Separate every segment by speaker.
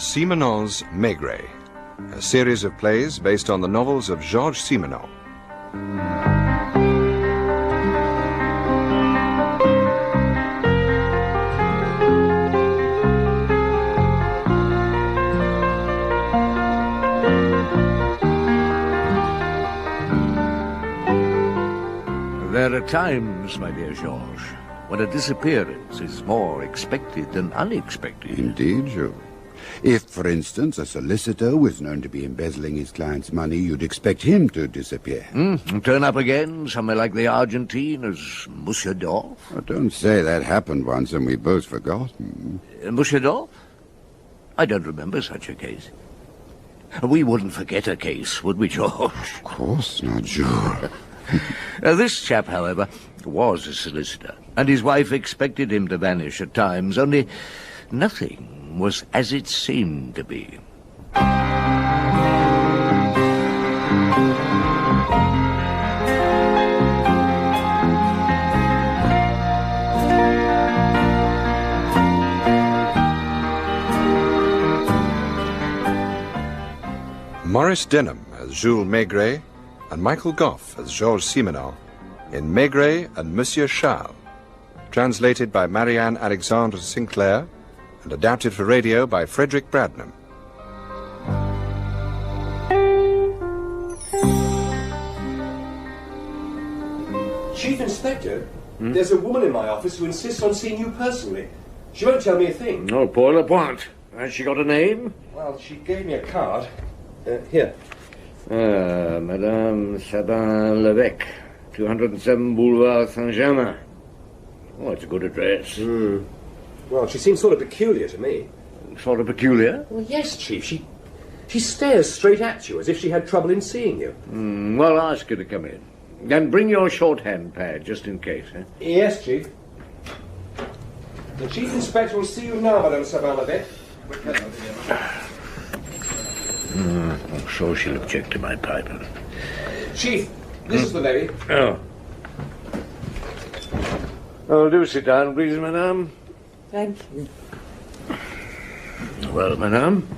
Speaker 1: Simenon's Maigret, a series of plays based on the novels of Georges Simenon.
Speaker 2: There are times, my dear Georges, when a disappearance is more expected than unexpected.
Speaker 3: Indeed, Jules. If, for instance, a solicitor was known to be embezzling his client's money, you'd expect him to disappear.
Speaker 2: And turn up again somewhere like the Argentine as Monsieur Dolph.
Speaker 3: Oh, don't say that happened once and we've both forgotten.
Speaker 2: Monsieur Dolph? I don't remember such a case. We wouldn't forget a case, would we, George?
Speaker 3: Of course not, Jules.
Speaker 2: This chap, however, was a solicitor, and his wife expected him to vanish at times, only nothing was as it seemed to be.
Speaker 1: Maurice Denham as Jules Maigret and Michael Gough as Georges Simenon in Maigret and Monsieur Charles, translated by Marianne Alexandre Sinclair and adapted for radio by Frederick Bradnam.
Speaker 4: Chief Inspector, there's a woman in my office who insists on seeing you personally. She won't tell me a thing.
Speaker 2: Oh, poor Lapointe. Has she got a name?
Speaker 4: Well, she gave me a card. Here.
Speaker 2: Madame Sabin-Levesque, 207 Boulevard Saint-Germain. Oh, it's a good address.
Speaker 4: Well, she seems sort of peculiar to me.
Speaker 2: Sort of peculiar?
Speaker 4: Well, yes, Chief. She stares straight at you as if she had trouble in seeing you.
Speaker 2: Well, ask her to come in. And bring your shorthand pad, just in case, eh?
Speaker 4: Yes, Chief. The Chief Inspector will see you now, Madame Sabin-Levesque.
Speaker 2: I'm sure she'll object to my pipe.
Speaker 4: Chief, this is the lady.
Speaker 2: Oh. Oh, do sit down, please, madame.
Speaker 5: Thank you.
Speaker 2: Well, madame?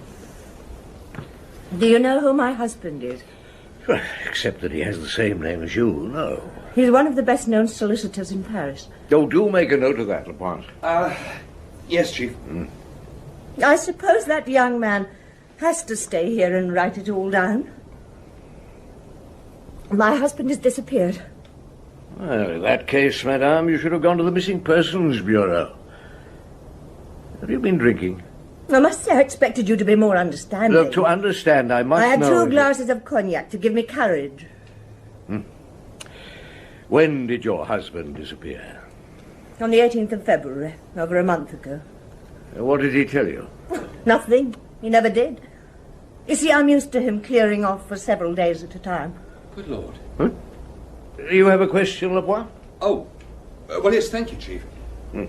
Speaker 5: Do you know who my husband is?
Speaker 2: Well, except that he has the same name as you, no.
Speaker 5: He's one of the best-known solicitors in Paris.
Speaker 2: Oh, do make a note of that, Lapointe.
Speaker 4: Yes, Chief.
Speaker 5: I suppose that young man has to stay here and write it all down. My husband has disappeared.
Speaker 2: Well, in that case, madame, you should have gone to the Missing Persons Bureau. Have you been drinking?
Speaker 5: I must say I expected you to be more understanding.
Speaker 2: Look, to understand, I must know...
Speaker 5: I had 2 glasses of cognac to give me courage.
Speaker 2: When did your husband disappear?
Speaker 5: On the 18th of February, over a month ago.
Speaker 2: What did he tell you?
Speaker 5: Nothing. He never did. You see, I'm used to him clearing off for several days at a time.
Speaker 4: Good Lord.
Speaker 2: You have a question, Lapointe?
Speaker 4: Oh, well, yes, thank you, Chief. Do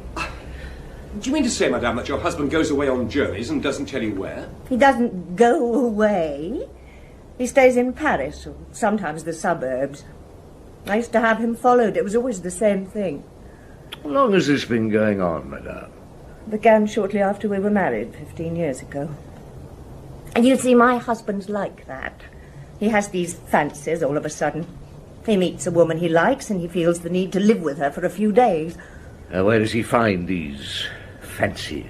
Speaker 4: you mean to say, Madame, that your husband goes away on journeys and doesn't tell you where?
Speaker 5: He doesn't go away. He stays in Paris, or sometimes the suburbs. I used to have him followed. It was always the same thing.
Speaker 2: How long has this been going on, madame?
Speaker 5: It began shortly after we were married, 15 years ago. And you see, my husband's like that. He has these fancies all of a sudden. He meets a woman he likes and he feels the need to live with her for a few days.
Speaker 2: Where does he find these fancies?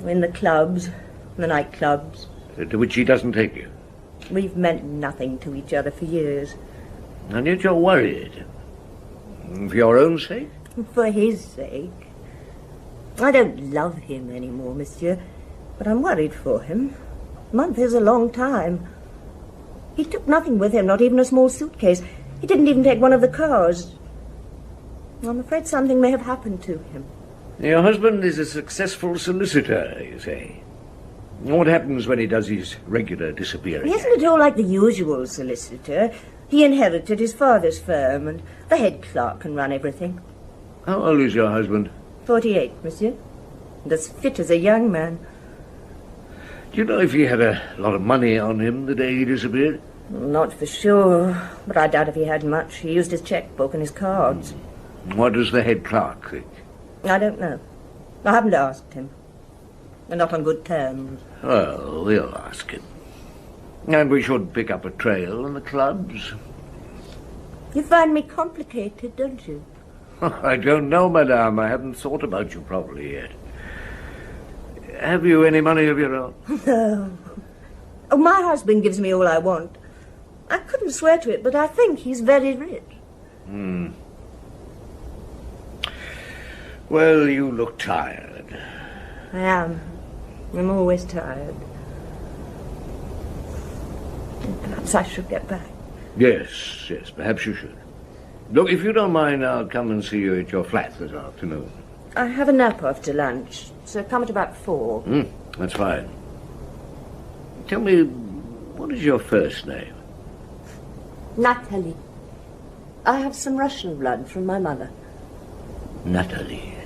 Speaker 5: In the clubs, the nightclubs.
Speaker 2: To which he doesn't take you?
Speaker 5: We've meant nothing to each other for years.
Speaker 2: And yet you're worried. For your own sake?
Speaker 5: For his sake. I don't love him anymore, monsieur, but I'm worried for him. A month is a long time. He took nothing with him, not even a small suitcase. He didn't even take one of the cars. I'm afraid something may have happened to him.
Speaker 2: Your husband is a successful solicitor, you say. What happens when he does his regular disappearing?
Speaker 5: He isn't at all like the usual solicitor. He inherited his father's firm, and the head clerk can run everything.
Speaker 2: How old is your husband?
Speaker 5: 48, monsieur. And as fit as a young man.
Speaker 2: Do you know if he had a lot of money on him the day he disappeared?
Speaker 5: Not for sure, but I doubt if he had much. He used his checkbook and his cards.
Speaker 2: What does the head clerk think?
Speaker 5: I don't know. I haven't asked him. We're not on good terms.
Speaker 2: Well, we'll ask him. And we should pick up a trail in the clubs.
Speaker 5: You find me complicated, don't you?
Speaker 2: I don't know, madame. I haven't thought about you properly yet. Have you any money of your own?
Speaker 5: No. Oh, my husband gives me all I want. I couldn't swear to it, but I think he's very rich.
Speaker 2: Well, you look tired.
Speaker 5: I am. I'm always tired. Perhaps I should get back.
Speaker 2: Yes, perhaps you should. Look, if you don't mind, I'll come and see you at your flat this afternoon.
Speaker 5: I have a nap after lunch, so come at about 4.
Speaker 2: That's fine. Tell me, what is your first name?
Speaker 5: Nathalie. I have some Russian blood from my mother.
Speaker 2: Nathalie.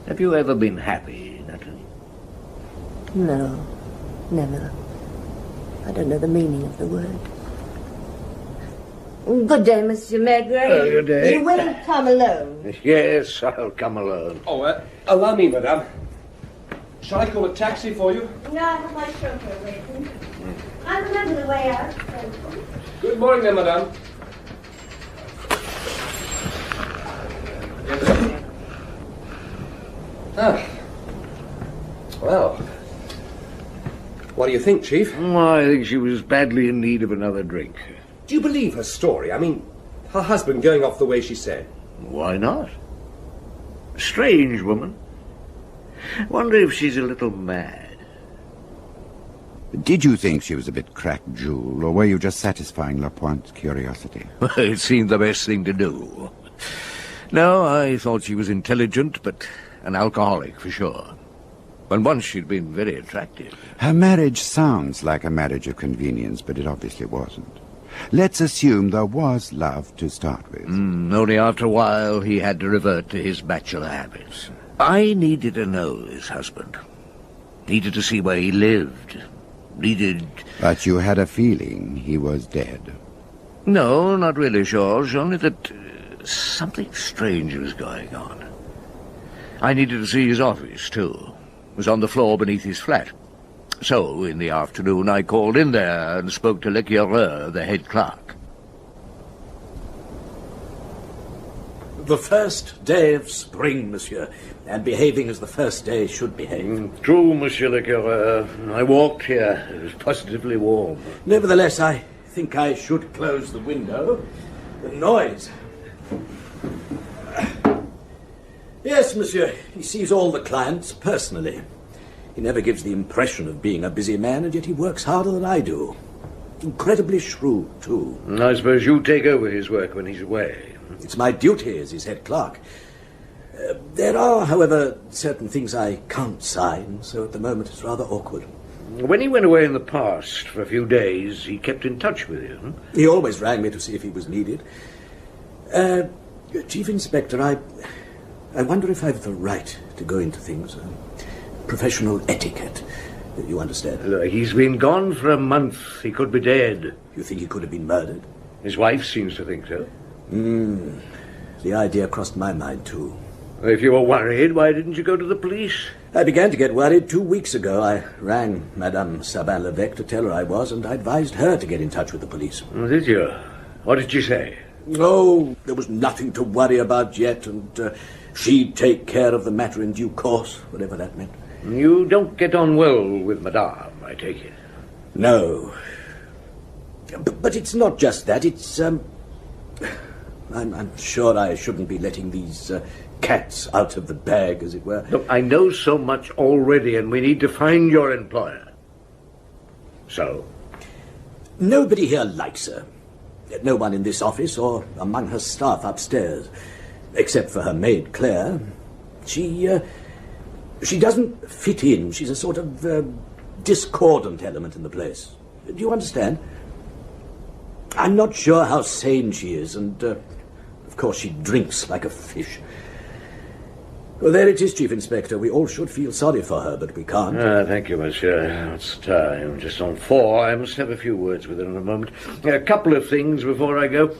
Speaker 2: Have you ever been happy, Nathalie?
Speaker 5: No, never. I don't know the meaning of the word. Good day, Monsieur Maigret.
Speaker 2: Good day.
Speaker 5: You will come alone.
Speaker 2: Yes, I'll come alone.
Speaker 4: Oh, allow me, madame. Shall I call a taxi for you?
Speaker 5: No, I have my chauffeur waiting. I remember the way out.
Speaker 4: Good morning, then, madame. Well, what do you think, Chief?
Speaker 2: I think she was badly in need of another drink.
Speaker 4: Do you believe her story? I mean, her husband going off the way she said.
Speaker 2: Why not? Strange woman. Wonder if she's a little mad.
Speaker 3: Did you think she was a bit cracked, Jules, or were you just satisfying Lapointe's curiosity?
Speaker 2: It seemed the best thing to do. No, I thought she was intelligent, but an alcoholic for sure. And once she'd been very attractive.
Speaker 3: Her marriage sounds like a marriage of convenience, but it obviously wasn't. Let's assume there was love to start with.
Speaker 2: Only after a while he had to revert to his bachelor habits. I needed to know his husband. Needed to see where he lived. Needed...
Speaker 3: But you had a feeling he was dead.
Speaker 2: No, not really, Georges, only that something strange was going on. I needed to see his office, too. It was on the floor beneath his flat. So, in the afternoon, I called in there and spoke to l'Éclaireur, the head clerk.
Speaker 6: The first day of spring, monsieur, and behaving as the first day should behave.
Speaker 2: True, Monsieur l'Éclaireur. I walked here. It was positively warm.
Speaker 6: Nevertheless, I think I should close the window. The noise. Yes, monsieur, he sees all the clients personally. He never gives the impression of being a busy man, and yet he works harder than I do. Incredibly shrewd, too.
Speaker 2: I suppose you take over his work when he's away.
Speaker 6: It's my duty as his head clerk. There are, however, certain things I can't sign, so at the moment it's rather awkward.
Speaker 2: When he went away in the past for a few days, he kept in touch with you.
Speaker 6: He always rang me to see if he was needed. Chief Inspector, I wonder if I've the right to go into things. Professional etiquette, you understand?
Speaker 2: He's been gone for a month. He could be dead.
Speaker 6: You think he could have been murdered?
Speaker 2: His wife seems to think so.
Speaker 6: The idea crossed my mind, too.
Speaker 2: If you were worried, why didn't you go to the police?
Speaker 6: I began to get worried 2 weeks ago. I rang Madame Sabin-Levesque to tell her I was, and I advised her to get in touch with the police.
Speaker 2: Oh, did you? What did she say?
Speaker 6: Oh, there was nothing to worry about yet, and she'd take care of the matter in due course, whatever that meant.
Speaker 2: You don't get on well with Madame, I take it.
Speaker 6: No. But it's not just that. It's, I'm sure I shouldn't be letting these cats out of the bag, as it were.
Speaker 2: Look, I know so much already, and we need to find your employer. So?
Speaker 6: Nobody here likes her. No one in this office or among her staff upstairs, except for her maid, Claire. She doesn't fit in. She's a sort of discordant element in the place. Do you understand? I'm not sure how sane she is, and of course she drinks like a fish. Well, there it is, Chief Inspector. We all should feel sorry for her, but we can't.
Speaker 2: Thank you, monsieur. It's time. Just on 4. I must have a few words with her in a moment. A couple of things before I go.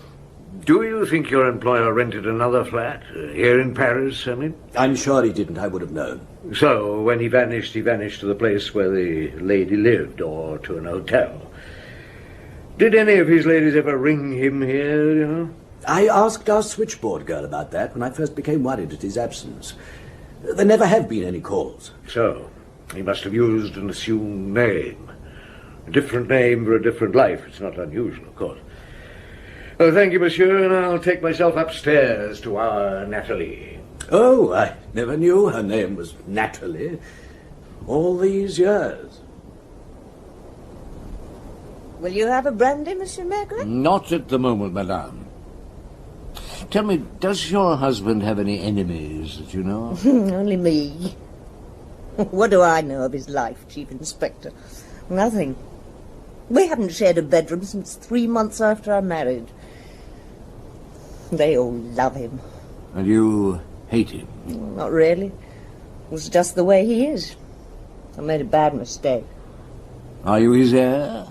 Speaker 2: Do you think your employer rented another flat? Here in Paris, I mean?
Speaker 6: I'm sure he didn't. I would have known.
Speaker 2: So, when he vanished to the place where the lady lived, or to an hotel. Did any of his ladies ever ring him here, you know?
Speaker 6: I asked our switchboard girl about that when I first became worried at his absence. There never have been any calls.
Speaker 2: So, he must have used an assumed name. A different name for a different life. It's not unusual, of course. Well, thank you, monsieur, and I'll take myself upstairs to our Nathalie.
Speaker 6: Oh, I never knew her name was Nathalie. All these years.
Speaker 5: Will you have a brandy, Monsieur Maigret?
Speaker 2: Not at the moment, madame. Tell me, does your husband have any enemies that you know of?
Speaker 5: Only me. What do I know of his life, Chief Inspector? Nothing. We haven't shared a bedroom since 3 months after I married. They all love him.
Speaker 2: And you hate him?
Speaker 5: Not really. It's just the way he is. I made a bad mistake.
Speaker 2: Are you his heir?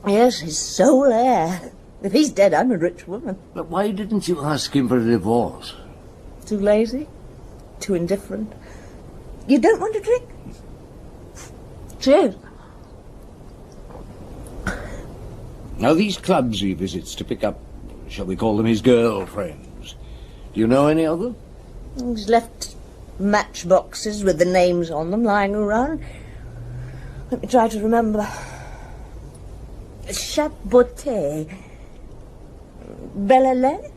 Speaker 5: Yes, his sole heir. If he's dead, I'm a rich woman.
Speaker 2: But why didn't you ask him for a divorce?
Speaker 5: Too lazy? Too indifferent? You don't want to drink? Cheers.
Speaker 2: Now, these clubs he visits to pick up, shall we call them his girlfriends, do you know any of them?
Speaker 5: He's left matchboxes with the names on them lying around. Let me try to remember. Chapotet. Bellelay?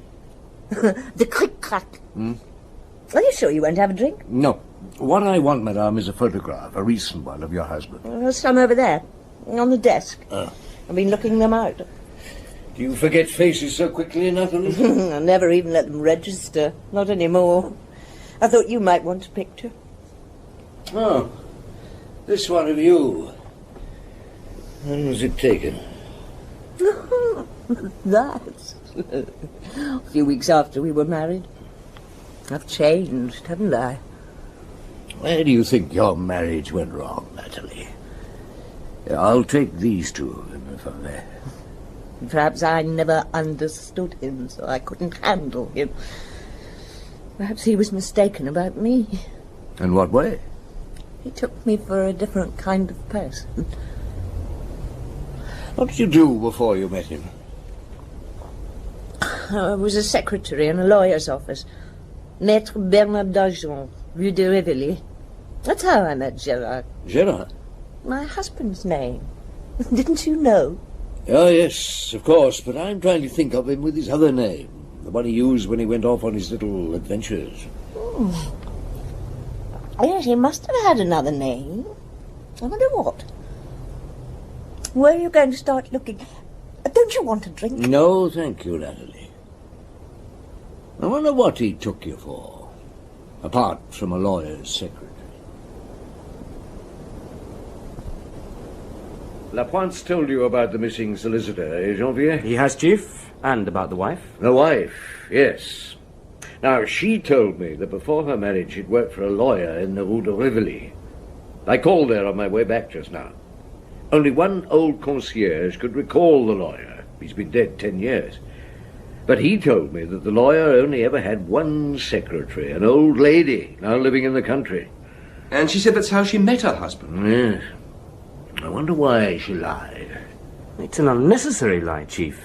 Speaker 5: The Cric-Crac. Are you sure you won't have a drink?
Speaker 2: No. What I want, madame, is a photograph, a recent one, of your husband.
Speaker 5: There's some over there, on the desk. I've been looking them out.
Speaker 2: Do you forget faces so quickly, Nathalie?
Speaker 5: I never even let them register. Not anymore. I thought you might want a picture.
Speaker 2: Oh, this one of you. When was it taken?
Speaker 5: That. A few weeks after we were married. I've changed, haven't I?
Speaker 2: Where do you think your marriage went wrong, Nathalie? I'll take these two, if I may.
Speaker 5: Perhaps I never understood him, so I couldn't handle him. Perhaps he was mistaken about me.
Speaker 2: In what way?
Speaker 5: He took me for a different kind of person.
Speaker 2: What did you do before you met him?
Speaker 5: I was a secretary in a lawyer's office. Maître Bernard d'Argent, Rue de Rivoli. That's how I met Gérard.
Speaker 2: Gérard?
Speaker 5: My husband's name. Didn't you know?
Speaker 2: Oh, yes, of course, but I'm trying to think of him with his other name, the one he used when he went off on his little adventures.
Speaker 5: Yes, he must have had another name. I wonder what. Where are you going to start looking? Don't you want a drink?
Speaker 2: No, thank you, Nathalie. I wonder what he took you for, apart from a lawyer's secretary. Lapointe's told you about the missing solicitor, eh, Janvier?
Speaker 7: He has, Chief, and about the wife.
Speaker 2: The wife, yes. Now, she told me that before her marriage she'd worked for a lawyer in the Rue de Rivoli. I called there on my way back just now. Only one old concierge could recall the lawyer. He's been dead 10 years. But he told me that the lawyer only ever had one secretary, an old lady, now living in the country.
Speaker 4: And she said that's how she met her husband.
Speaker 2: Yes. I wonder why she lied.
Speaker 7: It's an unnecessary lie, Chief.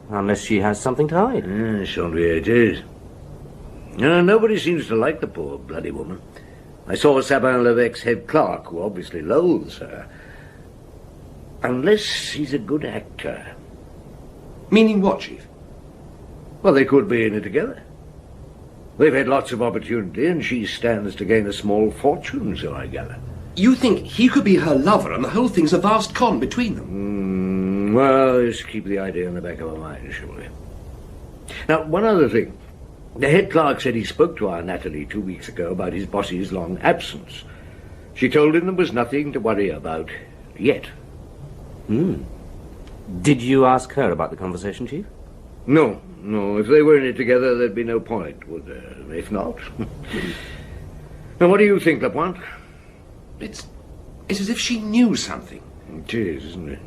Speaker 7: Unless she has something to hide.
Speaker 2: Yes, Janvier, it is. Nobody seems to like the poor bloody woman. I saw Sabin-Levesque's head clerk, who obviously loathes her. Unless he's a good actor.
Speaker 4: Meaning what, Chief?
Speaker 2: Well, they could be in it together. They've had lots of opportunity, and she stands to gain a small fortune, so I gather.
Speaker 4: You think he could be her lover and the whole thing's a vast con between them?
Speaker 2: Well, let's keep the idea in the back of our mind, shall we? Now, one other thing. The head clerk said he spoke to our Nathalie 2 weeks ago about his boss's long absence. She told him there was nothing to worry about yet.
Speaker 7: Did you ask her about the conversation, Chief?
Speaker 2: No. If they were in it together, there'd be no point, would there? If not. Now, what do you think, Lapointe?
Speaker 4: It's as if she knew something.
Speaker 2: It is, isn't it?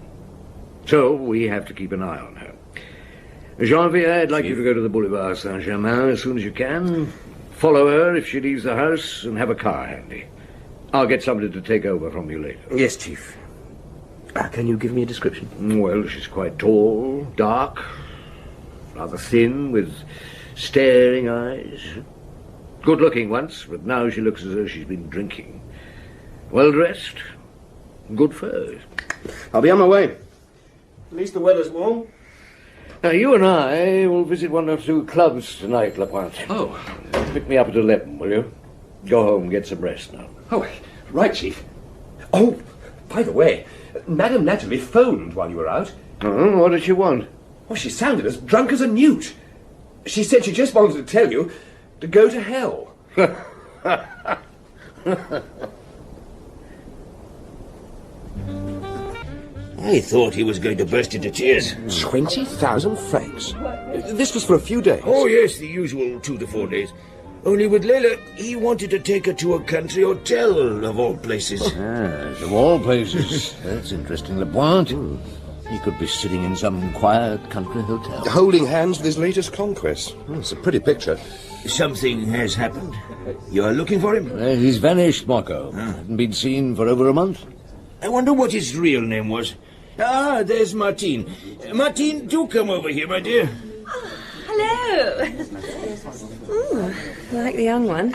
Speaker 2: So, we have to keep an eye on her. Janvier, I'd like you to go to the Boulevard Saint-Germain as soon as you can. Follow her if she leaves the house and have a car handy. I'll get somebody to take over from you later.
Speaker 4: Yes, Chief. Can you give me a description?
Speaker 2: Well, she's quite tall, dark, rather thin, with staring eyes. Good-looking once, but now she looks as though she's been drinking. Well-dressed, good furs.
Speaker 4: I'll be on my way. At least the weather's warm.
Speaker 2: Now, you and I will visit one or two clubs tonight, Lapointe.
Speaker 4: Oh.
Speaker 2: Pick me up at 11, will you? Go home and get some rest now.
Speaker 4: Oh, right, Chief. Oh, by the way, Madame Nathalie phoned while you were out.
Speaker 2: Oh, what did she want?
Speaker 4: Oh, she sounded as drunk as a newt. She said she just wanted to tell you to go to hell.
Speaker 8: I thought he was going to burst into tears.
Speaker 4: 20,000 francs. This was for a few days.
Speaker 8: Oh, yes, the usual 2 to 4 days. Only with Leila, he wanted to take her to a country hotel, of all places.
Speaker 2: Yes, of all places. That's interesting, Lapointe. He could be sitting in some quiet country hotel.
Speaker 4: Holding hands with his latest conquest. It's a pretty picture.
Speaker 8: Something has happened. You are looking for him?
Speaker 2: He's vanished, Marco. Hasn't been seen for over a month.
Speaker 8: I wonder what his real name was. Ah, there's Martine. Martine, do come over here, my dear.
Speaker 9: Oh, hello. Ooh, I like the young one.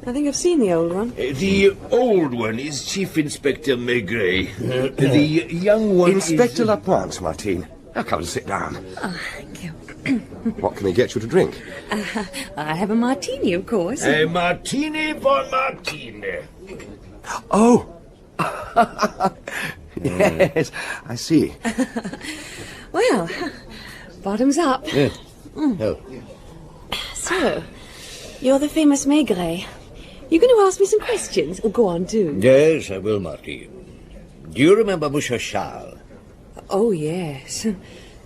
Speaker 9: I think I've seen the old one.
Speaker 8: The old one is Chief Inspector Maigret. The young one
Speaker 4: Inspector
Speaker 8: is...
Speaker 4: Lapointe, Martine. Now come and sit down.
Speaker 9: Oh, thank you.
Speaker 4: What can I get you to drink?
Speaker 9: I have a martini, of course.
Speaker 8: A martini for Martine.
Speaker 4: Oh! Yes, I see.
Speaker 9: Well, bottoms up.
Speaker 2: Yes. Oh.
Speaker 9: So, you're the famous Maigret. You're going to ask me some questions? Oh, go on, do.
Speaker 2: Yes, I will, Martine. Do you remember Monsieur Charles?
Speaker 9: Oh, yes.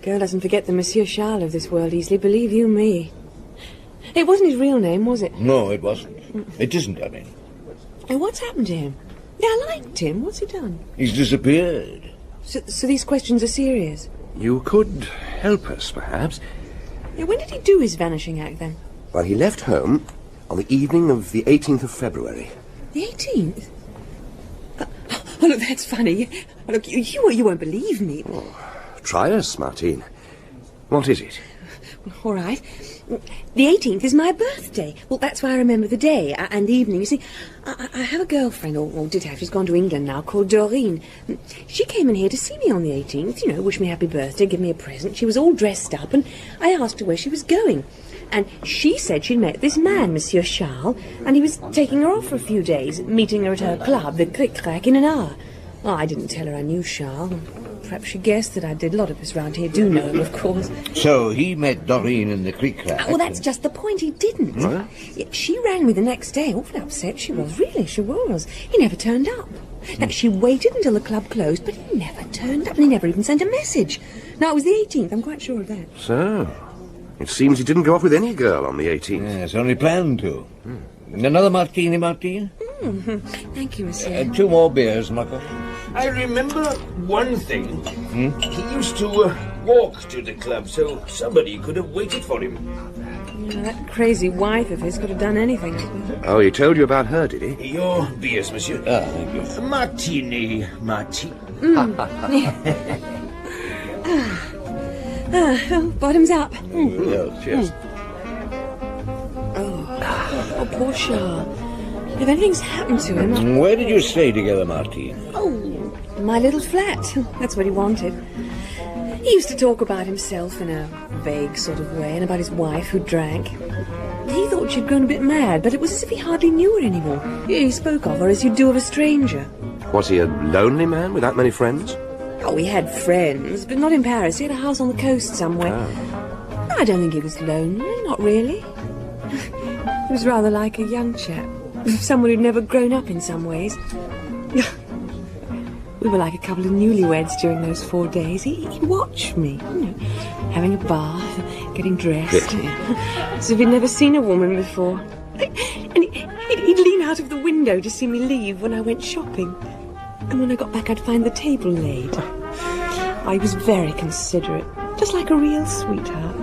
Speaker 9: Girl doesn't forget the Monsieur Charles of this world easily, believe you me. It wasn't his real name, was it?
Speaker 2: No, it wasn't. It isn't, I mean.
Speaker 9: And what's happened to him? Yeah, I liked him. What's he done?
Speaker 2: He's disappeared.
Speaker 9: So these questions are serious?
Speaker 4: You could help us, perhaps.
Speaker 9: Yeah, when did he do his vanishing act, then?
Speaker 4: Well, he left home on the evening of the 18th of February.
Speaker 9: The 18th? Oh, look, that's funny. Look, you won't believe me.
Speaker 4: Oh, try us, Martine. What is it?
Speaker 9: All right. The 18th is my birthday. Well, that's why I remember the day and the evening. You see, I have a girlfriend, or did have. She's gone to England now, called Doreen. She came in here to see me on the 18th, you know, wish me happy birthday, give me a present. She was all dressed up, and I asked her where she was going. And she said she'd met this man, Monsieur Charles, and he was taking her off for a few days, meeting her at her club, the Cric-Crac, in an hour. Oh, I didn't tell her I knew Charles. Perhaps she guessed that I did. A lot of us round here do know him, of course.
Speaker 2: So he met Doreen in the Cric-Crac.
Speaker 9: Well, that's just the point. He didn't.
Speaker 2: What?
Speaker 9: Yeah, she rang me the next day. Awfully upset she was. Really, she was. He never turned up. Now, she waited until the club closed, but he never turned up, and he never even sent a message. Now, it was the 18th. I'm quite sure of that.
Speaker 4: So, it seems he didn't go off with any girl on the 18th.
Speaker 2: Yes, only planned to. Another martini, Martine?
Speaker 9: Thank you, monsieur.
Speaker 2: 2 more beers, Marco.
Speaker 8: I remember one thing. He used to walk to the club, so somebody could have waited for him.
Speaker 9: Yeah, that crazy wife of his could have done anything.
Speaker 4: Oh, he told you about her, did he?
Speaker 8: Your beers, monsieur.
Speaker 2: Ah, thank you.
Speaker 8: Martini, Martini.
Speaker 9: Bottoms up.
Speaker 2: Yes, yes.
Speaker 9: Oh, poor Charles. If anything's happened to him...
Speaker 2: Where did you stay together, Martine?
Speaker 9: Oh, my little flat. That's what he wanted. He used to talk about himself in a vague sort of way, and about his wife who drank. He thought she'd grown a bit mad, but it was as if he hardly knew her anymore. He spoke of her as you'd do of a stranger.
Speaker 4: Was he a lonely man without many friends?
Speaker 9: Oh, he had friends, but not in Paris. He had a house on the coast somewhere.
Speaker 4: Oh.
Speaker 9: I don't think he was lonely, not really. He was rather like a young chap. Someone who'd never grown up in some ways. We were like a couple of newlyweds during those 4 days. He'd watch me, you know, having a bath, getting dressed. As if he'd never seen a woman before. And he'd lean out of the window to see me leave when I went shopping. And when I got back, I'd find the table laid. I was very considerate, just like a real sweetheart.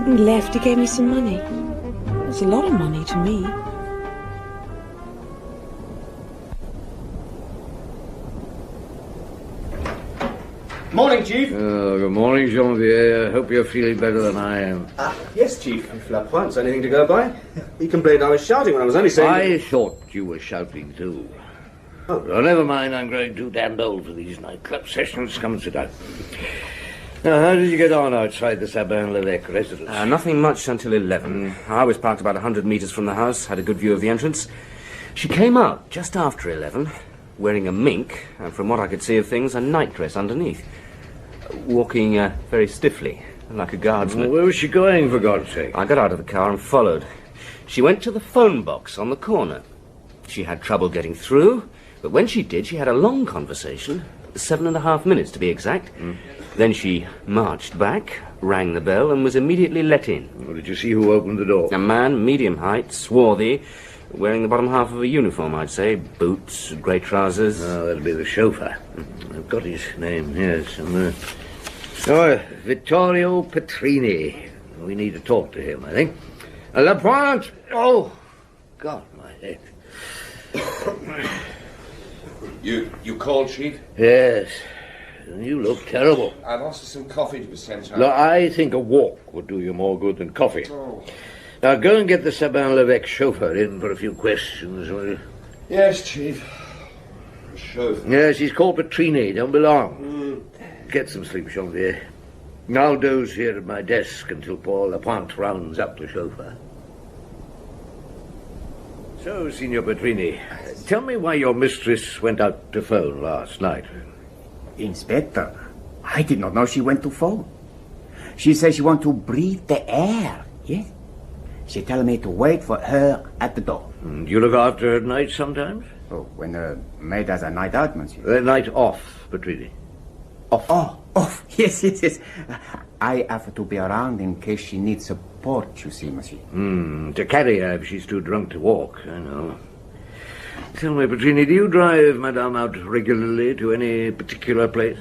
Speaker 9: When he left, he gave me some money. It was a lot of money to me.
Speaker 10: Morning, Chief.
Speaker 2: Oh, good morning, Janvier. I hope you're feeling better than I am.
Speaker 10: Yes, Chief. If La Pointe's anything to go by. He complained I was shouting when I was only saying...
Speaker 2: I thought you were shouting too. Oh, never mind. I'm growing too damned old for these nightclub sessions. Come and sit down. Now, how did you get on outside the Sabin-Levesque residence?
Speaker 7: Nothing much until 11. I was parked about 100 metres from the house, had a good view of the entrance. She came out just after 11, wearing a mink, and from what I could see of things, a nightdress underneath. Walking very stiffly, like a guardsman.
Speaker 2: Well, where was she going, for God's sake?
Speaker 7: I got out of the car and followed. She went to the phone box on the corner. She had trouble getting through, but when she did, she had a long conversation, 7.5 minutes to be exact. Then she marched back, rang the bell, and was immediately let in.
Speaker 2: Well, did you see who opened the door?
Speaker 7: A man, medium height, swarthy, wearing the bottom half of a uniform, I'd say. Boots, grey trousers.
Speaker 2: Oh, that'll be the chauffeur. I've got his name here somewhere. Oh, Vittorio Petrini. We need to talk to him, I think. La Pointe! Oh, God, my head.
Speaker 4: You called, Chief?
Speaker 2: Yes. You look terrible.
Speaker 4: I've asked for some coffee to be sent out.
Speaker 2: No, I think a walk would do you more good than coffee.
Speaker 4: Oh.
Speaker 2: Now, go and get the Sabin-Levesque chauffeur in for a few questions, will you?
Speaker 4: Yes, Chief. Chauffeur.
Speaker 2: Yes, he's called Petrini. Don't be long. Get some sleep, Janvier. I'll doze here at my desk until Paul Lapointe rounds up the chauffeur. So, Signor Petrini, tell me why your mistress went out to phone last night.
Speaker 11: Inspector, I did not know she went to phone. She said she want to breathe the air, yes? She tell me to wait for her at the door.
Speaker 2: Do you look after her at night sometimes?
Speaker 11: Oh, when her maid has a night out, monsieur.
Speaker 2: Night off, Petrini. Off.
Speaker 11: Oh, off. Yes. I have to be around in case she needs support, you see, monsieur.
Speaker 2: To carry her if she's too drunk to walk, I know. Tell me, Petrini, do you drive Madame out regularly to any particular place?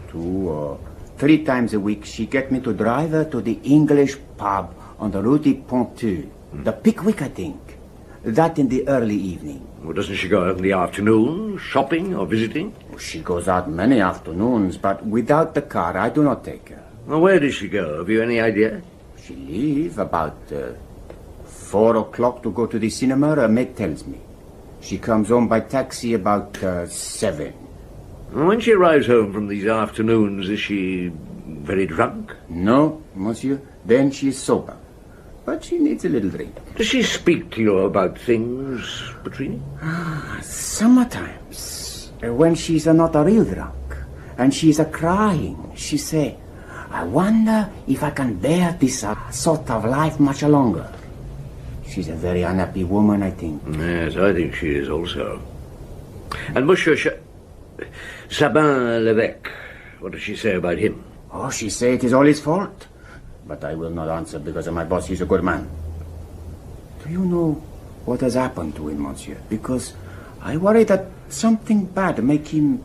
Speaker 11: 2 or 3 times a week she get me to drive her to the English pub on the Rue de Ponteux. The Pickwick, I think. That in the early evening.
Speaker 2: Well, doesn't she go out in the afternoon, shopping or visiting?
Speaker 11: She goes out many afternoons, but without the car I do not take her.
Speaker 2: Well, where does she go? Have you any idea?
Speaker 11: She leave about 4 o'clock to go to the cinema, her maid tells me. She comes home by taxi about 7.
Speaker 2: When she arrives home from these afternoons, is she very drunk?
Speaker 11: No, monsieur. Then she is sober. But she needs a little drink.
Speaker 2: Does she speak to you about things, Petrini?
Speaker 11: Sometimes. When she's not a real drunk. And she's crying. She say, I wonder if I can bear this sort of life much longer. She's a very unhappy woman, I think.
Speaker 2: Yes, I think she is also. And Monsieur Sabin-Levesque, what does she say about him?
Speaker 11: Oh, she say it is all his fault. But I will not answer because my boss is a good man. Do you know what has happened to him, monsieur? Because I worry that something bad make him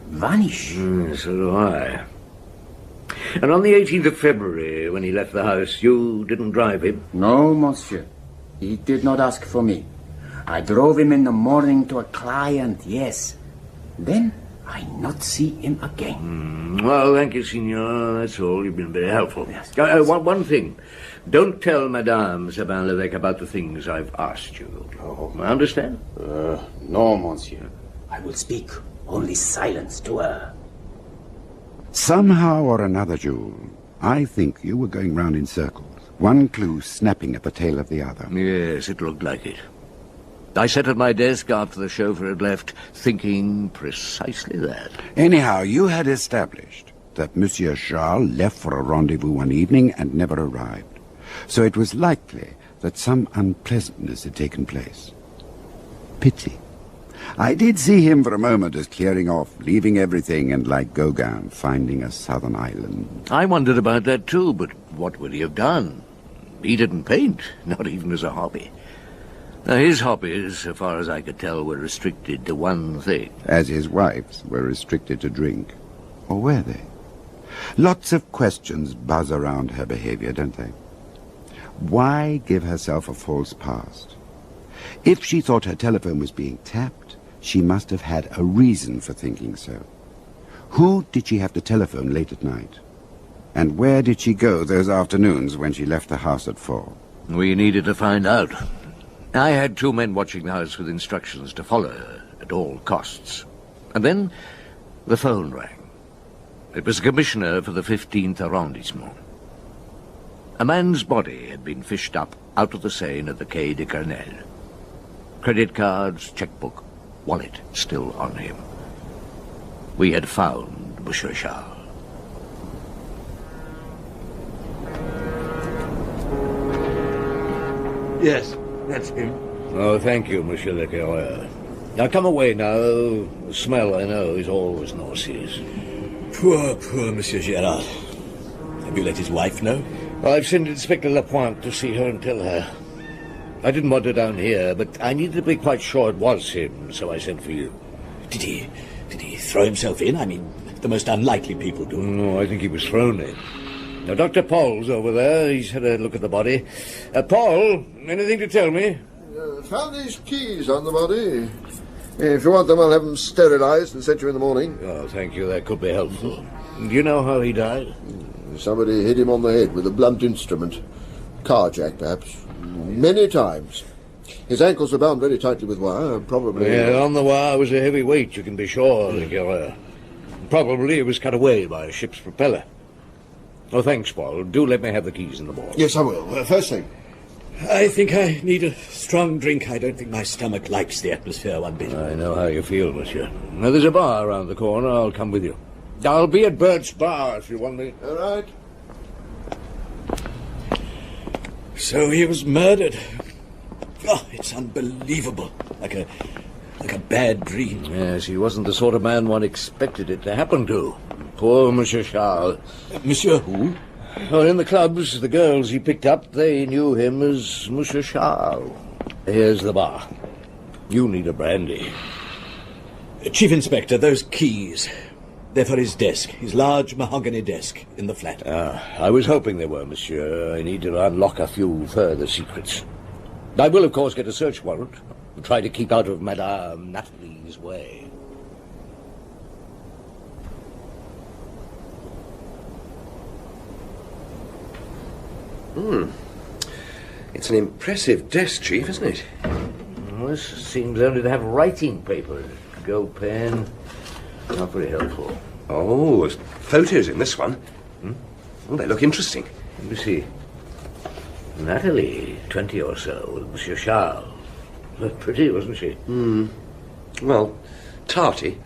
Speaker 11: vanish.
Speaker 2: So do I. And on the 18th of February, when he left the house, you didn't drive him?
Speaker 11: No, monsieur. He did not ask for me. I drove him in the morning to a client, yes. Then I not see him again.
Speaker 2: Well, thank you, Signor. That's all. You've been very helpful. Yes. One thing. Don't tell Madame Sabin-Levesque about the things I've asked you. Oh. I understand?
Speaker 11: No, monsieur. I will speak only silence to her.
Speaker 3: Somehow or another, Jules, I think you were going round in circles. One clue snapping at the tail of the other.
Speaker 2: Yes, it looked like it. I sat at my desk after the chauffeur had left, thinking precisely that.
Speaker 3: Anyhow, you had established that Monsieur Charles left for a rendezvous one evening and never arrived. So it was likely that some unpleasantness had taken place. Pity. I did see him for a moment as clearing off, leaving everything, and like Gauguin, finding a southern island.
Speaker 2: I wondered about that too, but what would he have done? He didn't paint, not even as a hobby. Now, his hobbies, so far as I could tell, were restricted to one thing.
Speaker 3: As his wife's were restricted to drink. Or were they? Lots of questions buzz around her behavior, don't they? Why give herself a false past? If she thought her telephone was being tapped, she must have had a reason for thinking so. Who did she have to telephone late at night? And where did she go those afternoons when she left the house at 4?
Speaker 2: We needed to find out. I had 2 men watching the house with instructions to follow her at all costs. And then the phone rang. It was the commissioner for the 15th arrondissement. A man's body had been fished up out of the Seine at the Quai des Grenelles. Credit cards, checkbook, wallet still on him. We had found Monsieur Charles.
Speaker 12: Yes, that's him.
Speaker 2: Oh, thank you, Monsieur le Curé. Now come away now. The smell, I know, is always nauseous.
Speaker 12: Poor Monsieur Gérard. Have you let his wife know?
Speaker 2: I've sent Inspector Lapointe to see her and tell her. I didn't want her down here, but I needed to be quite sure it was him, so I sent for you.
Speaker 12: Did he throw himself in? I mean, the most unlikely people do.
Speaker 2: No, I think he was thrown in. Now, Dr. Paul's over there. He's had a look at the body. Paul, anything to tell me?
Speaker 13: Found these keys on the body. If you want them, I'll have them sterilized and sent you in the morning.
Speaker 2: Oh, thank you. That could be helpful. Do you know how he died?
Speaker 13: Somebody hit him on the head with a blunt instrument. Carjack, perhaps. Many times. His ankles were bound very tightly with wire, probably...
Speaker 2: Yeah, on the wire was a heavy weight, you can be sure, Probably it was cut away by a ship's propeller. Oh, thanks, Paul. Do let me have the keys in the morning.
Speaker 13: Yes, I will. First thing.
Speaker 12: I think I need a strong drink. I don't think my stomach likes the atmosphere one bit.
Speaker 2: I know how you feel, monsieur. Now, there's a bar around the corner. I'll come with you. I'll be at Bert's bar if you want me.
Speaker 13: All right.
Speaker 12: So he was murdered. Oh, it's unbelievable. Like a bad dream.
Speaker 2: Yes, he wasn't the sort of man one expected it to happen to. Poor Monsieur Charles.
Speaker 12: Monsieur who?
Speaker 2: Well, in the clubs, the girls he picked up, they knew him as Monsieur Charles. Here's the bar. You need a brandy.
Speaker 12: Chief Inspector, those keys. They're for his desk, his large mahogany desk in the flat.
Speaker 2: I was hoping they were, monsieur. I need to unlock a few further secrets. I will, of course, get a search warrant and try to keep out of Madame Nathalie's way.
Speaker 4: It's an impressive desk, Chief, isn't it?
Speaker 2: Well, this seems only to have writing paper. Gold pen. Not very helpful.
Speaker 4: Oh, there's photos in this one. Oh, they look interesting.
Speaker 2: Let me see. Nathalie, 20 or so, with Monsieur Charles. Looked pretty, wasn't she?
Speaker 4: Well, tarty.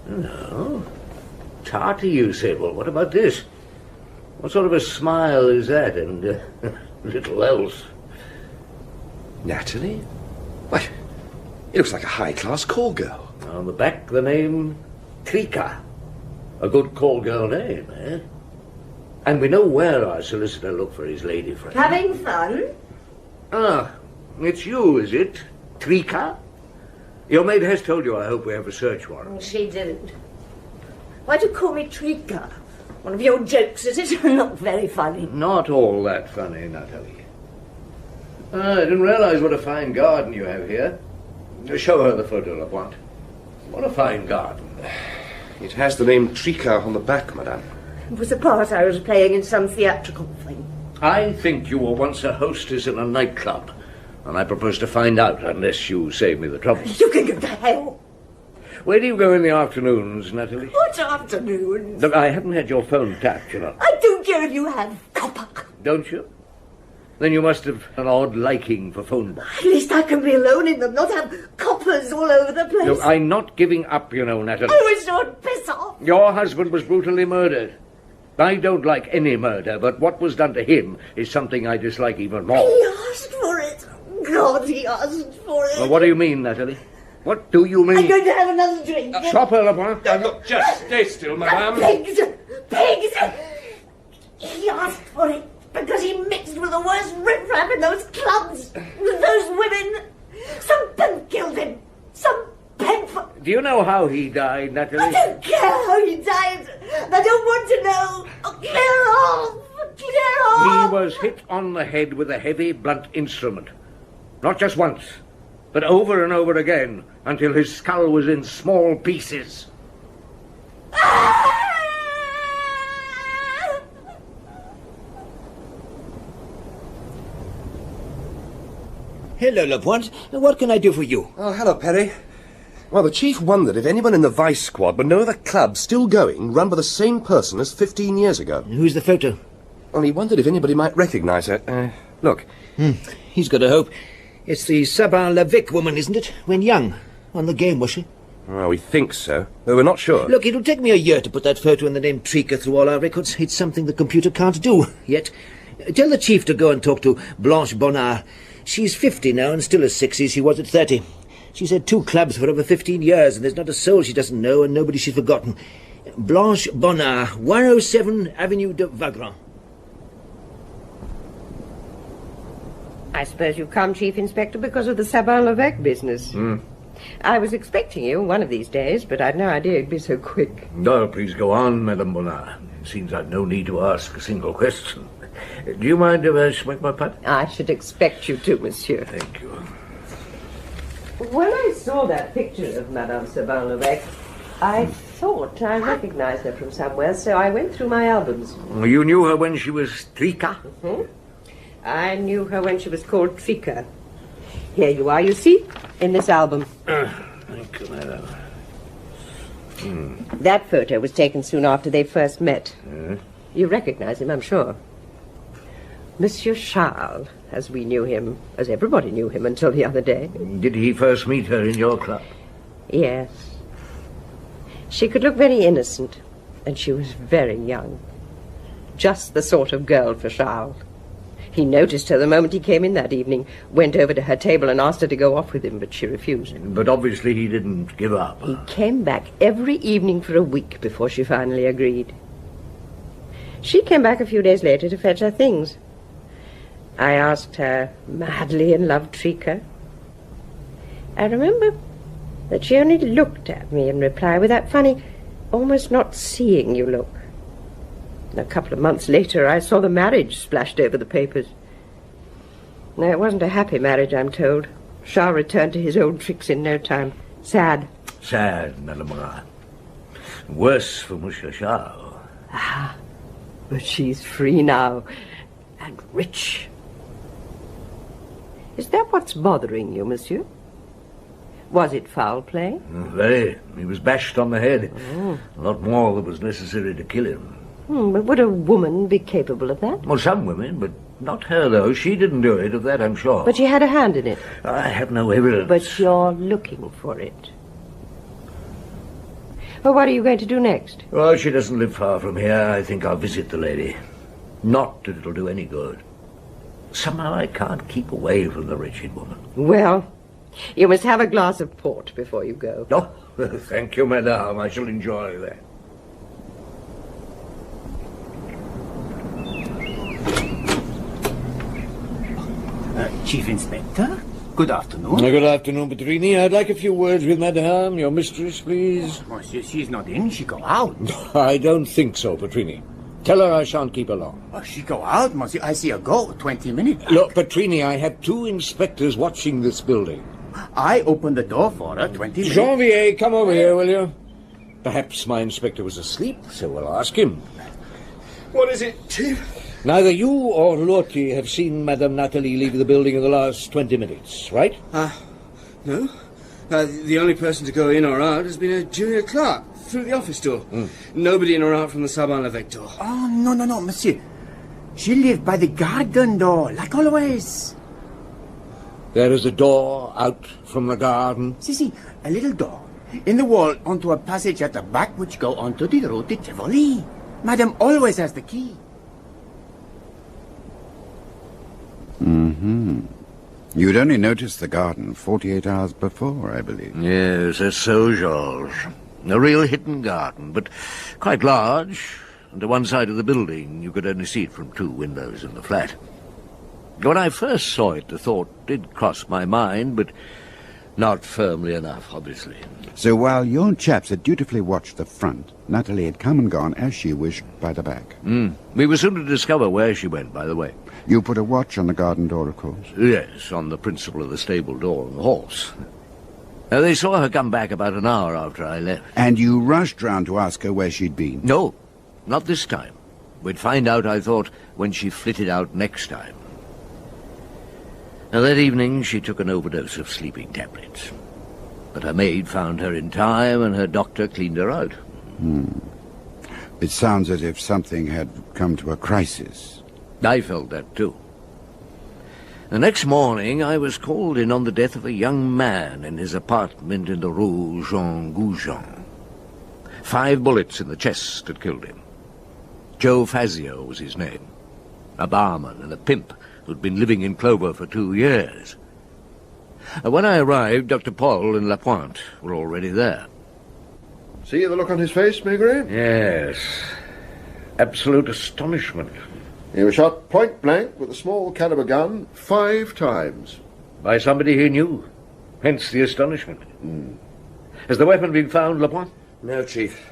Speaker 2: No. Tarty, you said. Well, what about this? What sort of a smile is that, and little else?
Speaker 4: Nathalie? Why, it looks like a high-class call girl.
Speaker 2: On the back, the name Trika. A good call girl name, eh? And we know where our solicitor looked for his lady friend.
Speaker 5: Having fun?
Speaker 2: Ah, it's you, is it? Trika? Your maid has told you, I hope, we have a search warrant.
Speaker 5: She didn't. Why do you call me Trika? One of your jokes, is it? Not very funny.
Speaker 2: Not all that funny, Nathalie. I didn't realize what a fine garden you have here. Show her the photo, Lapointe. What a fine garden.
Speaker 4: It has the name Trika on the back, madame.
Speaker 5: It was a part I was playing in some theatrical thing.
Speaker 2: I think you were once a hostess in a nightclub, and I propose to find out unless you save me the trouble.
Speaker 5: You can go to hell.
Speaker 2: Where do you go in the afternoons, Nathalie?
Speaker 5: What afternoons?
Speaker 2: Look, I haven't had your phone tapped, you know.
Speaker 5: I don't care if you have, copper.
Speaker 2: Don't you? Then you must have an odd liking for phone boxes.
Speaker 5: At least I can be alone in them, not have coppers all over the place.
Speaker 2: Look, I'm not giving up, you know, Nathalie.
Speaker 5: Oh, it's not piss off.
Speaker 2: Your husband was brutally murdered. I don't like any murder, but what was done to him is something I dislike even more.
Speaker 5: He asked for it. God, he asked for it.
Speaker 2: Well, what do you mean, Nathalie? What do you mean?
Speaker 5: I'm going to have another drink.
Speaker 2: Stop her, Lapointe.
Speaker 4: Look, just stay still, madame.
Speaker 5: Pigs! Pigs! He asked for it because he mixed with the worst riffraff in those clubs. With those women. Some pimp killed him. Some pimp.
Speaker 2: Do you know how he died, Nathalie?
Speaker 5: I don't care how he died. I don't want to know. Oh, clear off. Clear off.
Speaker 2: He was hit on the head with a heavy, blunt instrument. Not just once, but over and over again, until his skull was in small pieces.
Speaker 5: Ah!
Speaker 12: Hello, Lapointe. What can I do for you?
Speaker 14: Oh, hello, Perry. Well, the chief wondered if anyone in the Vice Squad would know of a club still going, run by the same person as 15 years ago.
Speaker 12: Who's the photo?
Speaker 14: Well, he wondered if anybody might recognize her. Look.
Speaker 12: He's got a hope. It's the Sabin-Levesque woman, isn't it? When young. On the game, was she?
Speaker 14: Well, we think so, though we're not sure.
Speaker 12: Look, it'll take me a year to put that photo and the name Trika through all our records. It's something the computer can't do yet. Tell the chief to go and talk to Blanche Bonnard. She's 50 now and still as sexy as she was at 30. She's had 2 clubs for over 15 years, and there's not a soul she doesn't know and nobody she's forgotten. Blanche Bonnard, 107 Avenue de Wagram.
Speaker 5: I suppose you've come, Chief Inspector, because of the Sabin-Levesque business. I was expecting you one of these days, but I'd no idea it'd be so quick.
Speaker 2: No, please go on, Madame Bonnard. It seems I've no need to ask a single question. Do you mind if I smoke my pipe?
Speaker 5: I should expect you to, monsieur.
Speaker 2: Thank you.
Speaker 5: When I saw that picture of Madame Sabin-Levesque, I thought I recognized her from somewhere, so I went through my albums.
Speaker 2: You knew her when she was Trika?
Speaker 5: I knew her when she was called Trika. Here you are, you see, in this album.
Speaker 2: Thank you, madame.
Speaker 5: That photo was taken soon after they first met. You recognize him, I'm sure. Monsieur Charles, as we knew him, as everybody knew him until the other day.
Speaker 2: Did he first meet her in your club?
Speaker 5: Yes. She could look very innocent, and she was very young. Just the sort of girl for Charles. He noticed her the moment he came in that evening, went over to her table and asked her to go off with him, but she refused.
Speaker 2: But obviously he didn't give up.
Speaker 5: He came back every evening for a week before she finally agreed. She came back a few days later to fetch her things. I asked her madly in love Trika. I remember that she only looked at me in reply with that funny, almost not seeing you look. A couple of months later, I saw the marriage splashed over the papers. No, it wasn't a happy marriage, I'm told. Charles returned to his old tricks in no time. Sad.
Speaker 2: Sad, Madame Bonnard. Worse for Monsieur Charles.
Speaker 5: Ah, but she's free now, and rich. Is that what's bothering you, monsieur? Was it foul play?
Speaker 2: Very. He was bashed on the head. A lot more than was necessary to kill him.
Speaker 5: But would a woman be capable of that?
Speaker 2: Well, some women, but not her, though. She didn't do it, of that I'm sure.
Speaker 5: But she had a hand in it.
Speaker 2: I have no evidence.
Speaker 5: But you're looking for it. Well, what are you going to do next?
Speaker 2: Well, she doesn't live far from here. I think I'll visit the lady. Not that it'll do any good. Somehow I can't keep away from the wretched woman.
Speaker 5: Well, you must have a glass of port before you go.
Speaker 2: Oh, thank you, madame. I shall enjoy that.
Speaker 11: Chief Inspector, good afternoon.
Speaker 12: Good afternoon, Petrini. I'd like a few words with Madame, your mistress, please.
Speaker 11: Monsieur, she's not in. She go out.
Speaker 12: I don't think so, Petrini. Tell her I shan't keep her long.
Speaker 11: Oh, she go out, monsieur. I see her go 20 minutes.
Speaker 12: Look, Petrini, I had 2 inspectors watching this building.
Speaker 11: I opened the door for her 20 minutes.
Speaker 12: Janvier, come over here, will you? Perhaps my inspector was asleep, so we'll ask him.
Speaker 14: What is it, Chief?
Speaker 12: Neither you or Loti have seen Madame Nathalie leave the building in the last 20 minutes, right?
Speaker 10: No. The only person to go in or out has been a junior clerk through the office door. Nobody in or out from the Sabin-Levesque door.
Speaker 11: Oh, no, monsieur. She lived by the garden door, like always.
Speaker 12: There is a door out from the garden.
Speaker 11: See, a little door in the wall onto a passage at the back which go onto the road to Tivoli. Madame always has the key.
Speaker 3: You'd only noticed the garden 48 hours before, I believe.
Speaker 2: Yes, that's so, Georges. A real hidden garden, but quite large. And to one side of the building, you could only see it from 2 windows in the flat. When I first saw it, the thought did cross my mind, but not firmly enough, obviously.
Speaker 3: So while your chaps had dutifully watched the front, Nathalie had come and gone as she wished by the back.
Speaker 2: We were soon to discover where she went, by the way.
Speaker 3: You put a watch on the garden door, of course?
Speaker 2: Yes, on the principle of the stable door of the horse. They saw her come back about an hour after I left.
Speaker 3: And you rushed round to ask her where she'd been?
Speaker 2: No, not this time. We'd find out, I thought, when she flitted out next time. Now, that evening she took an overdose of sleeping tablets. But her maid found her in time and her doctor cleaned her out.
Speaker 3: It sounds as if something had come to a crisis.
Speaker 2: I felt that too. The next morning I was called in on the death of a young man in his apartment in the Rue Jean Goujon. 5 bullets in the chest had killed him. Joe Fazio was his name. A barman and a pimp who'd been living in Clover for 2 years. When I arrived, Dr. Paul and Lapointe were already there.
Speaker 13: See the look on his face, Maigret?
Speaker 2: Yes. Absolute astonishment.
Speaker 13: He was shot point blank with a small caliber gun 5 times.
Speaker 2: By somebody he knew. Hence the astonishment. Has the weapon been found, Lapointe?
Speaker 14: No, Chief.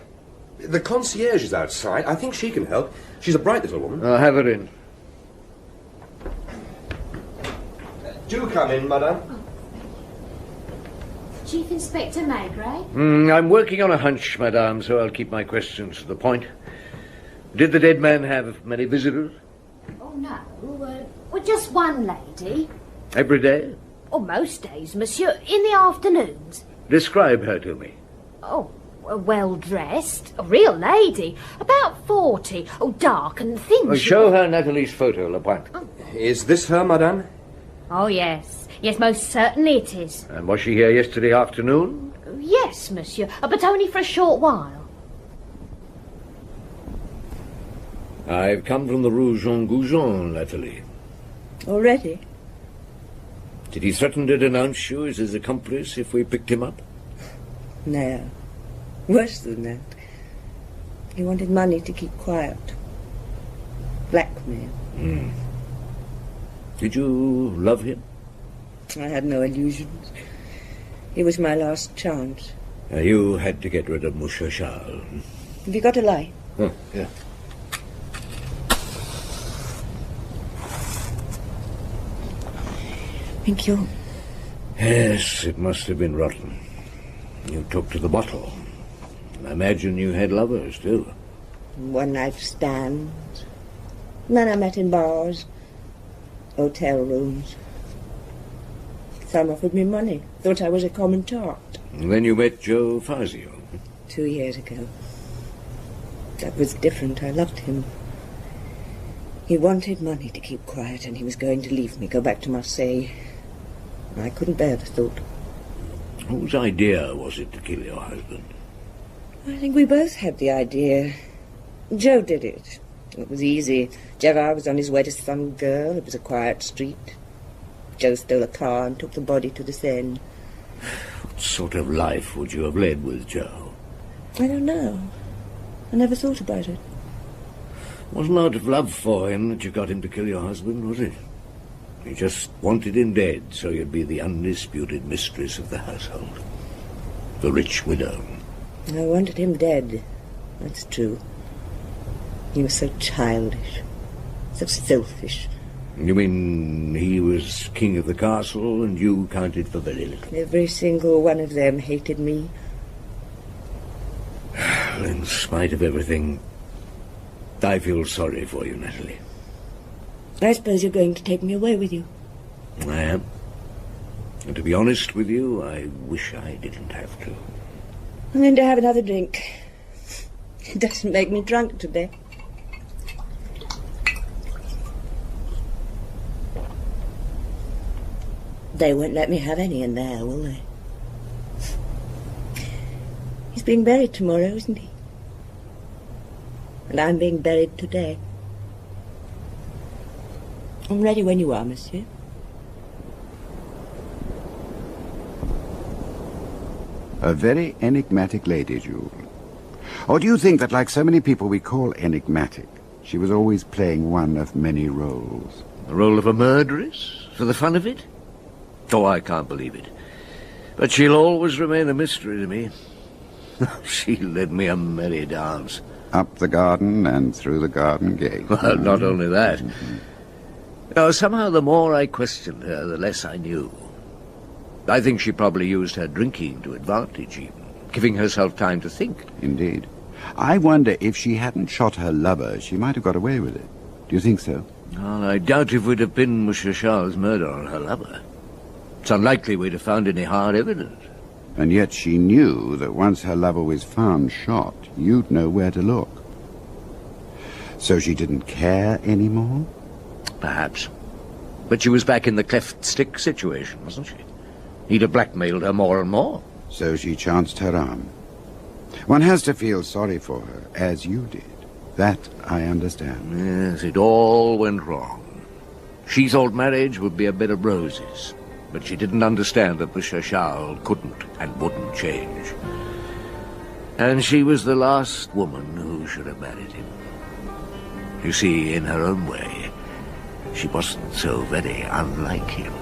Speaker 14: The concierge is outside. I think she can help. She's a bright little woman.
Speaker 2: I'll have her in.
Speaker 14: Do come in, madame.
Speaker 15: Chief Inspector Maigret?
Speaker 2: I'm working on a hunch, madame, so I'll keep my questions to the point. Did the dead man have many visitors?
Speaker 15: Oh, no. Well, just one lady.
Speaker 2: Every day?
Speaker 15: Oh, most days, monsieur. In the afternoons.
Speaker 2: Describe her to me.
Speaker 15: Oh, well-dressed. A real lady. About 40. Oh, dark and thin.
Speaker 2: Show her Nathalie's photo, Lapointe.
Speaker 14: Is this her, madame?
Speaker 15: Oh, yes. Yes, most certainly it is.
Speaker 2: And was she here yesterday afternoon?
Speaker 15: Yes, monsieur, but only for a short while.
Speaker 2: I've come from the Rue Jean Goujon, Nathalie.
Speaker 5: Already?
Speaker 2: Did he threaten to denounce you as his accomplice if we picked him up?
Speaker 5: No. Worse than that. He wanted money to keep quiet. Blackmail.
Speaker 2: Did you love him?
Speaker 5: I had no illusions. He was my last chance.
Speaker 2: You had to get rid of Monsieur Charles.
Speaker 5: Have you got a light?
Speaker 2: Yeah.
Speaker 5: Thank you.
Speaker 2: Yes, it must have been rotten. You took to the bottle. I imagine you had lovers, too.
Speaker 5: One-night stands. Men I met in bars. Hotel rooms. Some offered me money. Thought I was a common tart.
Speaker 2: And then you met Joe Fazio.
Speaker 5: 2 years ago. That was different. I loved him. He wanted money to keep quiet, and he was going to leave me, go back to Marseille. I couldn't bear the thought.
Speaker 2: Whose idea was it to kill your husband?
Speaker 5: I think we both had the idea. Joe did it. It was easy. Gérard was on his way to some girl. It was a quiet street. Joe stole a car and took the body to the Seine.
Speaker 2: What sort of life would you have led with Joe?
Speaker 5: I don't know. I never thought about it.
Speaker 2: Wasn't out of love for him that you got him to kill your husband, was it? You just wanted him dead so you'd be the undisputed mistress of the household. The rich widow.
Speaker 5: I wanted him dead. That's true. He was so childish. So selfish.
Speaker 2: You mean he was king of the castle and you counted for very little?
Speaker 5: Every single one of them hated me.
Speaker 2: In spite of everything, I feel sorry for you, Nathalie.
Speaker 5: I suppose you're going to take me away with you.
Speaker 2: I am. And to be honest with you, I wish I didn't have to.
Speaker 5: I'm going to have another drink. It doesn't make me drunk today. They won't let me have any in there, will they? He's being buried tomorrow, isn't he? And I'm being buried today. I'm ready when you are, monsieur.
Speaker 3: A very enigmatic lady, Jules. Or do you think that, like so many people we call enigmatic, she was always playing one of many roles?
Speaker 2: The role of a murderess? For the fun of it? Oh, I can't believe it. But she'll always remain a mystery to me. She led me a merry dance.
Speaker 3: Up the garden and through the garden gate.
Speaker 2: Well, not only that. No, somehow the more I questioned her, the less I knew. I think she probably used her drinking to advantage, even, giving herself time to think.
Speaker 3: Indeed. I wonder if she hadn't shot her lover, she might have got away with it. Do you think so?
Speaker 2: Well, I doubt if we'd have pinned Monsieur Charles' murder on her lover. It's unlikely we'd have found any hard evidence.
Speaker 3: And yet she knew that once her lover was found shot, you'd know where to look. So she didn't care anymore?
Speaker 2: Perhaps. But she was back in the cleft stick situation, wasn't she? He'd have blackmailed her more and more.
Speaker 3: So she chanced her arm. One has to feel sorry for her, as you did. That I understand.
Speaker 2: Yes, it all went wrong. She thought marriage would be a bed of roses, but she didn't understand that Monsieur Charles couldn't and wouldn't change. And she was the last woman who should have married him. You see, in her own way, she wasn't so very unlike him.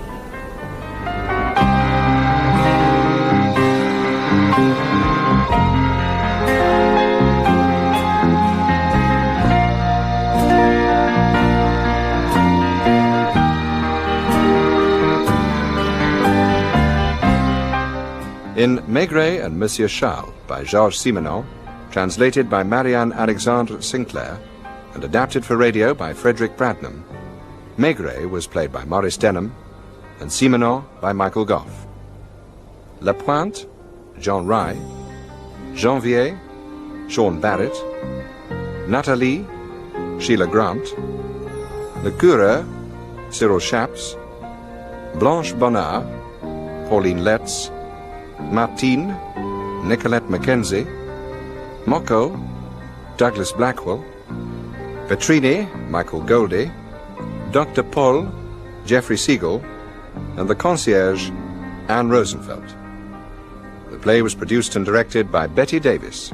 Speaker 1: In Maigret and Monsieur Charles by Georges Simenon, translated by Marianne Alexandre Sinclair, and adapted for radio by Frederick Bradnam, Maigret was played by Maurice Denham, and Simenon by Michael Goff. La Pointe, John Rye, Janvier, Sean Barrett, Nathalie, Sheila Grant, Le Coureur, Cyril Chaps, Blanche Bonnard, Pauline Letts, Martine, Nicolette Mackenzie, Mocco, Douglas Blackwell, Petrini, Michael Goldie, Dr. Paul, Jeffrey Siegel, and the concierge, Anne Rosenfeld. The play was produced and directed by Betty Davis.